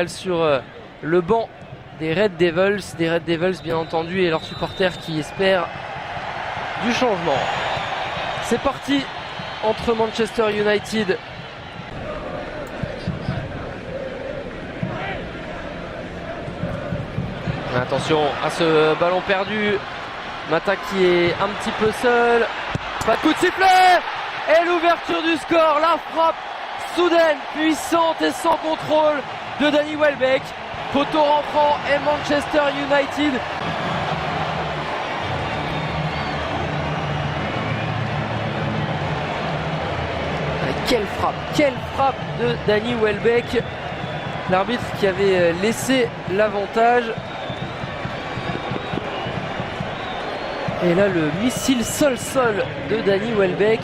Sur le banc des Red Devils bien entendu, et leurs supporters qui espèrent du changement. C'est parti entre Manchester United attention à ce ballon perdu. Mata qui est un petit peu seul, pas de coup de sifflet et l'ouverture du score, la frappe soudaine, puissante et sans contrôle de Danny Welbeck. Poteau rentrant et Manchester United. Quelle frappe de Danny Welbeck. L'arbitre qui avait laissé l'avantage. Et là le missile sol-sol de Danny Welbeck.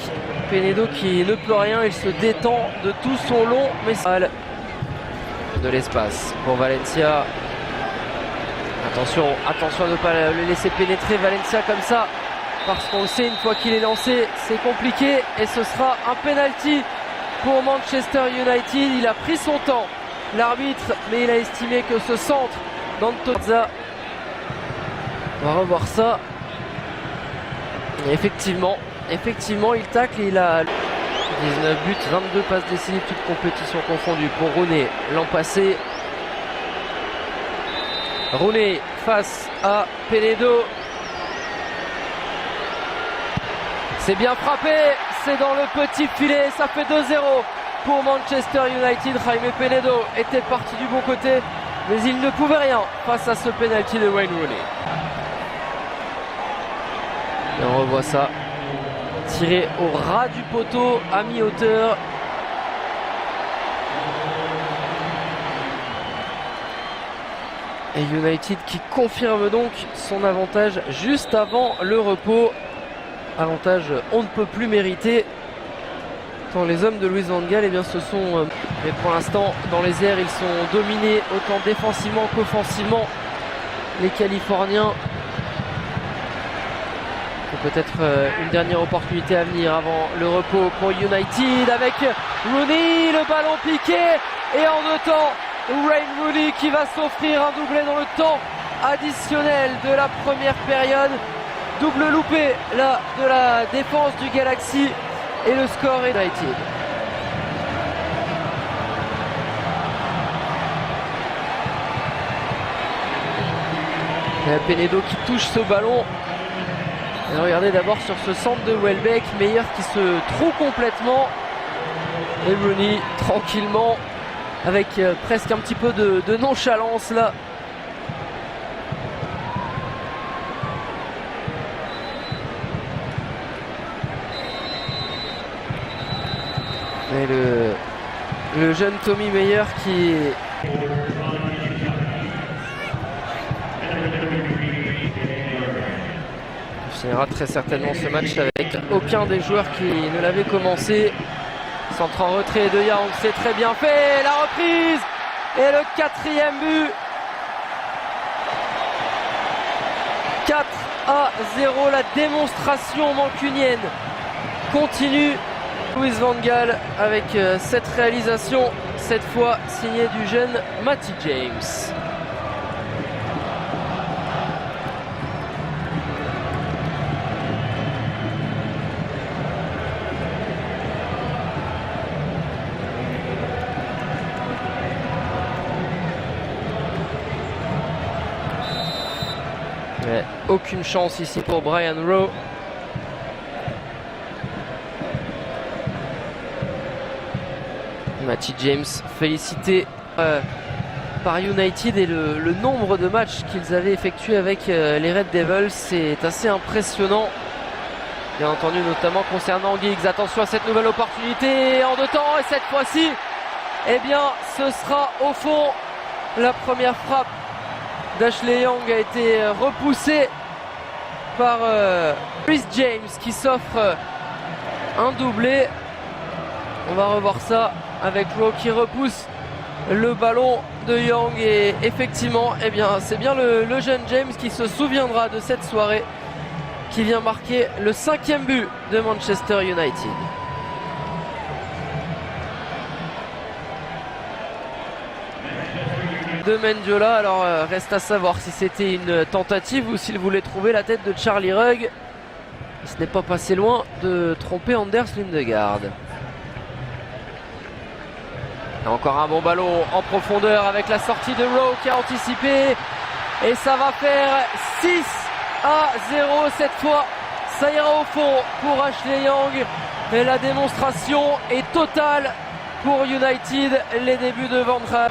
Penedo qui ne peut rien, il se détend de tout son long message. De l'espace pour Valencia. Attention à ne pas le laisser pénétrer Valencia comme ça, parce qu'on le sait, une fois qu'il est lancé, c'est compliqué, et ce sera un penalty pour Manchester United. Il a pris son temps, l'arbitre, mais il a estimé que ce centre d'Antonza, on va revoir ça. Et effectivement, il tacle et il a 19 buts, 22 passes décisives, toutes compétitions confondues pour Rooney l'an passé. Rooney face à Penedo. C'est bien frappé, c'est dans le petit filet, ça fait 2-0 pour Manchester United. Jaime Penedo était parti du bon côté, mais il ne pouvait rien face à ce penalty de Wayne Rooney. Et on revoit ça. Tiré au ras du poteau à mi-hauteur. Et United qui confirme donc son avantage juste avant le repos. Avantage on ne peut plus mériter. Tant les hommes de Louis van Gaal, eh bien, ce sont, mais pour l'instant dans les airs ils sont dominés autant défensivement qu'offensivement, les Californiens. Peut-être une dernière opportunité à venir avant le repos pour United avec Rooney, le ballon piqué, et en deux temps Wayne Rooney qui va s'offrir un doublé dans le temps additionnel de la première période. Double loupé là de la défense du Galaxy, et le score est United. Penedo qui touche ce ballon. Et regardez d'abord sur ce centre de Welbeck, Meyer qui se trouve complètement, et Rooney tranquillement avec presque un petit peu de nonchalance là. Et le jeune Tommy Meyer qui finira très certainement ce match avec aucun des joueurs qui ne l'avait commencé. Centre en retrait de Young, c'est très bien fait, la reprise et le quatrième but. 4-0, la démonstration mancunienne continue. Louis van Gaal avec cette réalisation, cette fois signée du jeune Matty James. Mais aucune chance ici pour Brian Rowe. Matty James félicité par United, et le nombre de matchs qu'ils avaient effectué avec les Red Devils, c'est assez impressionnant. Bien entendu, notamment concernant Giggs. Attention à cette nouvelle opportunité en deux temps, et cette fois-ci, eh bien, ce sera au fond. La première frappe d'Ashley Young a été repoussée par Chris James qui s'offre un doublé. On va revoir ça avec Rowe qui repousse le ballon de Young, et effectivement, eh bien, c'est bien le jeune James qui se souviendra de cette soirée, qui vient marquer le 5e but de Manchester United. de Mendiola. Alors reste à savoir si c'était une tentative ou s'il voulait trouver la tête de Charlie Rugg. Ce n'est pas passé loin de tromper Anders Lindegaard. Et encore un bon ballon en profondeur avec la sortie de Rowe qui a anticipé. Et ça va faire 6-0 cette fois. Ça ira au fond pour Ashley Young. Et la démonstration est totale pour United. Les débuts de Van Gaal.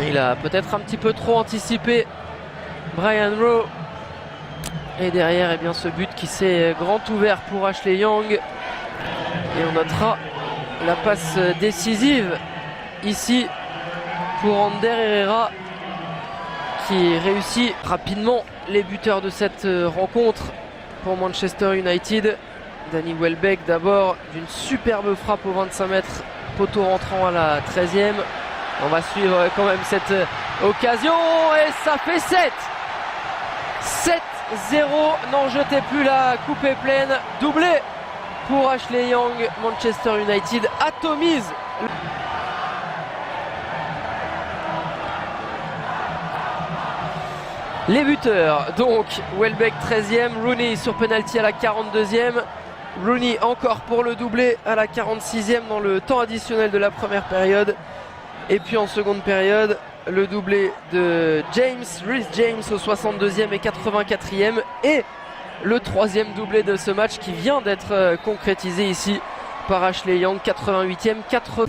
Il a peut-être un petit peu trop anticipé Brian Rowe. Et derrière, eh bien, ce but qui s'est grand ouvert pour Ashley Young. Et on notera la passe décisive ici pour Ander Herrera qui réussit rapidement les buteurs de cette rencontre pour Manchester United. Danny Welbeck d'abord d'une superbe frappe au 25 mètres, poteau rentrant à la 13e. On va suivre quand même cette occasion et ça fait 7-0. N'en jetez plus, la coupe est pleine. Doublé pour Ashley Young. Manchester United atomise. Les buteurs, donc Welbeck 13e, Rooney sur penalty à la 42e. Rooney encore pour le doublé à la 46e dans le temps additionnel de la première période. Et puis en seconde période, le doublé de Reece James au 62e et 84e. Et le troisième doublé de ce match qui vient d'être concrétisé ici par Ashley Young, 88e, 4...